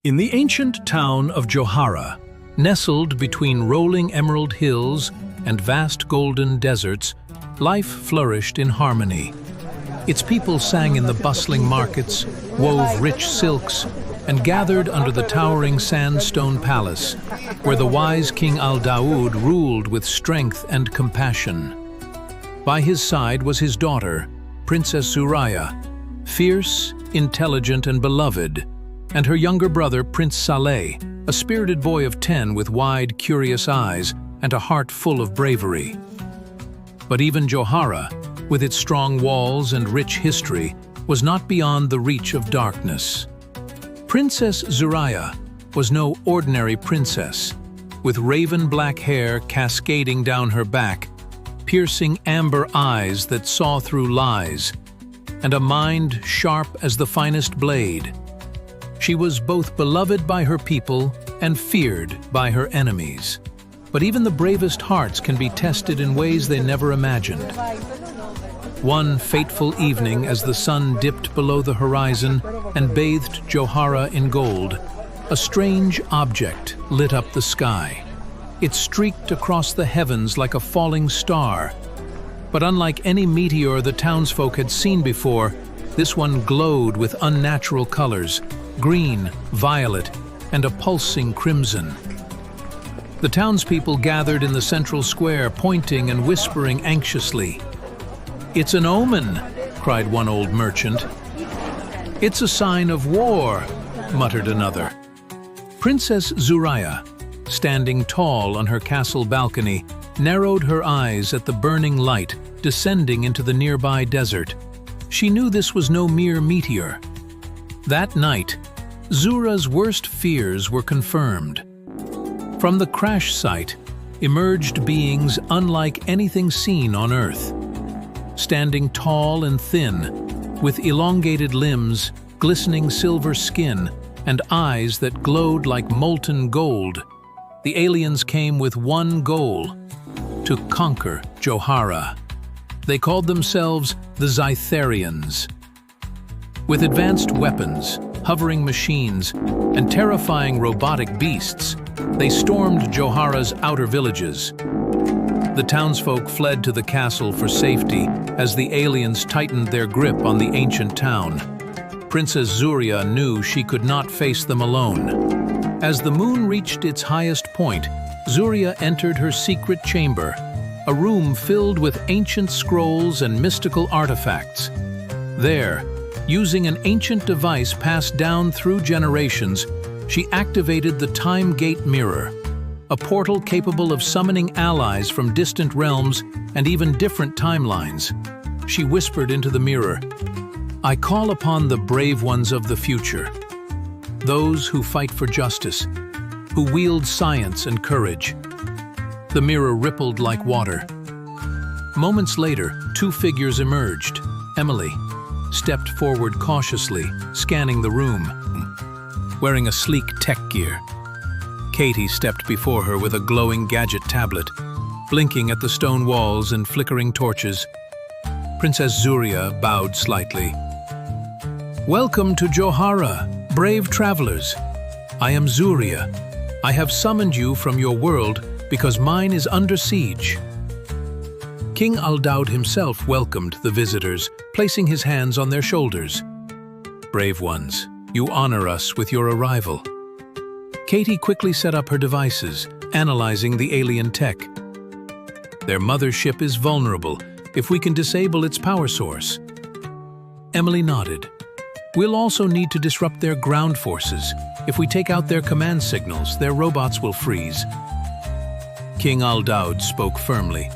In the ancient town of Johara, nestled between rolling emerald hills and vast golden deserts, life flourished in harmony. Its people sang in the bustling markets, wove rich silks, and gathered under the towering sandstone palace, where the wise King Al-Daud ruled with strength and compassion. By his side was his daughter, Princess Zuurya, fierce, intelligent, and beloved, and her younger brother, Prince Saleh, a spirited boy of 10 with wide, curious eyes and a heart full of bravery. But even Johara, with its strong walls and rich history, was not beyond the reach of darkness. Princess Zuurya was no ordinary princess, with raven-black hair cascading down her back, piercing amber eyes that saw through lies, and a mind sharp as the finest blade. She was both beloved by her people and feared by her enemies. But even the bravest hearts can be tested in ways they never imagined. One fateful evening, as the sun dipped below the horizon and bathed Johara in gold, a strange object lit up the sky. It streaked across the heavens like a falling star. But unlike any meteor the townsfolk had seen before, this one glowed with unnatural colors: green, violet, and a pulsing crimson. The townspeople gathered in the central square, pointing and whispering anxiously. "It's an omen," cried one old merchant. "It's a sign of war," muttered another. Princess Zuurya, standing tall on her castle balcony, narrowed her eyes at the burning light descending into the nearby desert. She knew this was no mere meteor. That night, Zuurya's worst fears were confirmed. From the crash site emerged beings unlike anything seen on Earth. Standing tall and thin, with elongated limbs, glistening silver skin, and eyes that glowed like molten gold, the aliens came with one goal: to conquer Johara. They called themselves the Zytherians. With advanced weapons, hovering machines, and terrifying robotic beasts, they stormed Johara's outer villages. The townsfolk fled to the castle for safety as the aliens tightened their grip on the ancient town. Princess Zuurya knew she could not face them alone. As the moon reached its highest point, Zuurya entered her secret chamber, a room filled with ancient scrolls and mystical artifacts. There, using an ancient device passed down through generations, she activated the Time Gate Mirror, a portal capable of summoning allies from distant realms and even different timelines. She whispered into the mirror, "I call upon the brave ones of the future, those who fight for justice, who wield science and courage." The mirror rippled like water. Moments later, two figures emerged. Emily stepped forward cautiously, scanning the room, wearing a sleek tech gear. Katie stepped before her with a glowing gadget tablet, blinking at the stone walls and flickering torches. Princess Zuurya bowed slightly. "Welcome to Johara, brave travelers. I am Zuurya. I have summoned you from your world because mine is under siege." King Al-Daud himself welcomed the visitors, placing his hands on their shoulders. "Brave ones, you honor us with your arrival." Katie quickly set up her devices, analyzing the alien tech. "Their mothership is vulnerable if we can disable its power source." Emily nodded. "We'll also need to disrupt their ground forces. If we take out their command signals, their robots will freeze." King Al-Daud spoke firmly.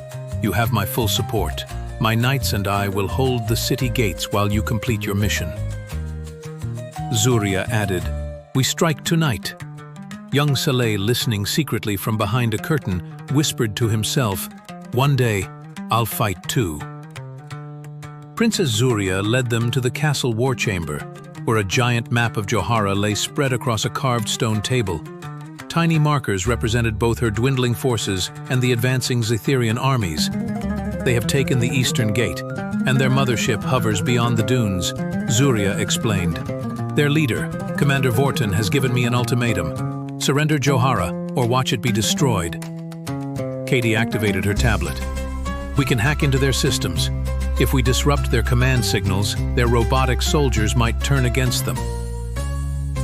"You have my full support. My knights and I will hold the city gates while you complete your mission." Zuurya added, "We strike tonight." Young Saleh, listening secretly from behind a curtain, whispered to himself, "One day, I'll fight too." Princess Zuurya led them to the castle war chamber, where a giant map of Johara lay spread across a carved stone table. Tiny markers represented both her dwindling forces and the advancing Zytherian armies. "They have taken the eastern gate, and their mothership hovers beyond the dunes," Zuurya explained. Their leader, Commander Vortin, has given me an ultimatum. Surrender Johara, or watch it be destroyed. Katie activated her tablet. We can hack into their systems. If we disrupt their command signals, their robotic soldiers might turn against them.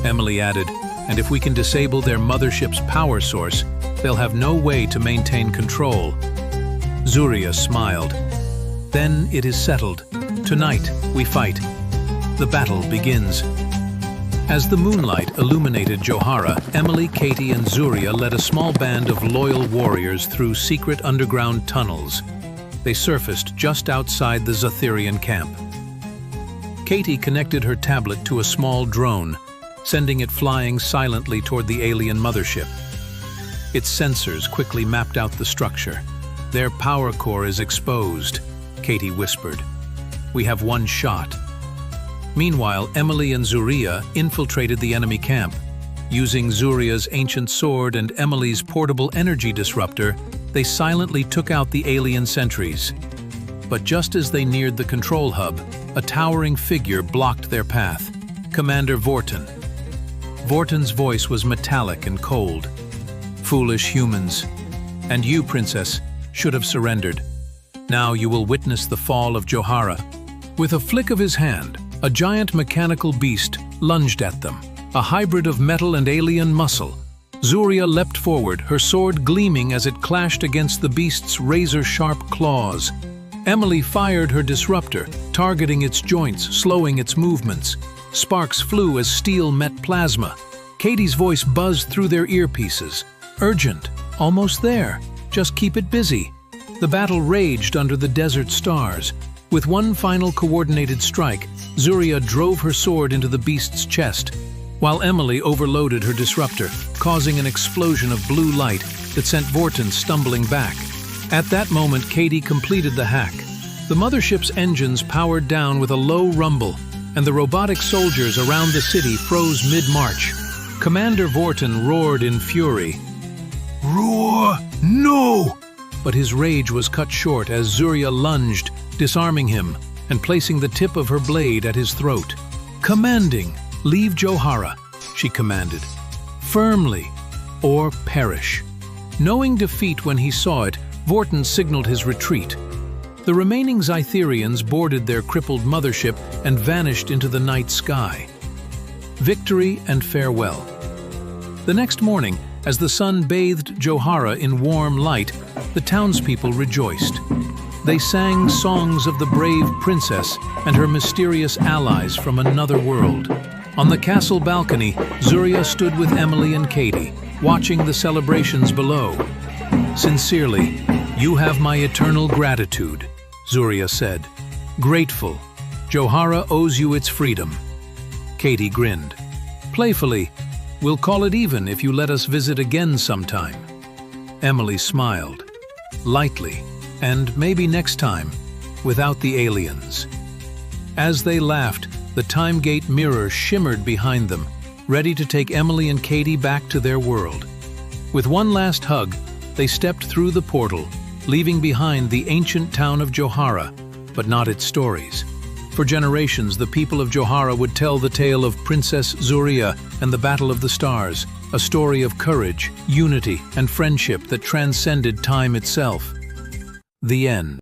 Emily added, and if we can disable their mothership's power source, they'll have no way to maintain control. Zuurya smiled. Then it is settled. Tonight, we fight. The battle begins. As the moonlight illuminated Johara, Emily, Katie, and Zuurya led a small band of loyal warriors through secret underground tunnels. They surfaced just outside the Zytherian camp. Katie connected her tablet to a small drone, sending it flying silently toward the alien mothership. Its sensors quickly mapped out the structure. Their power core is exposed, Katie whispered. We have one shot. Meanwhile, Emily and Zuurya infiltrated the enemy camp. Using Zuurya's ancient sword and Emily's portable energy disruptor, they silently took out the alien sentries. But just as they neared the control hub, a towering figure blocked their path. Commander Vortin. Vortin's voice was metallic and cold. Foolish humans. And you, Princess, should have surrendered. Now you will witness the fall of Johara. With a flick of his hand, a giant mechanical beast lunged at them, a hybrid of metal and alien muscle. Zuurya leapt forward, her sword gleaming as it clashed against the beast's razor-sharp claws. Emily fired her disruptor, targeting its joints, slowing its movements. Sparks flew as steel met plasma. Katie's voice buzzed through their earpieces. Urgent, almost there, just keep it busy. The battle raged under the desert stars. With one final coordinated strike, Zuurya drove her sword into the beast's chest, while Emily overloaded her disruptor, causing an explosion of blue light that sent Vortin stumbling back. At that moment, Katie completed the hack. The mothership's engines powered down with a low rumble, and the robotic soldiers around the city froze mid-march. Commander Vortin roared in fury. Roar! No! But his rage was cut short as Zuurya lunged, disarming him and placing the tip of her blade at his throat. Commanding, leave Johara, she commanded. Firmly, or perish. Knowing defeat when he saw it, Vortin signaled his retreat. The remaining Zytherians boarded their crippled mothership and vanished into the night sky. Victory and farewell. The next morning, as the sun bathed Johara in warm light, the townspeople rejoiced. They sang songs of the brave princess and her mysterious allies from another world. On the castle balcony, Zuurya stood with Emily and Katie, watching the celebrations below. Sincerely, you have my eternal gratitude, Zuurya said. Grateful. Johara owes you its freedom. Katie grinned. Playfully, we'll call it even if you let us visit again sometime. Emily smiled. Lightly, and maybe next time, without the aliens. As they laughed, the time gate mirror shimmered behind them, ready to take Emily and Katie back to their world. With one last hug, they stepped through the portal, leaving behind the ancient town of Johara, but not its stories. For generations, the people of Johara would tell the tale of Princess Zuurya and the Battle of the Stars, a story of courage, unity, and friendship that transcended time itself. The end.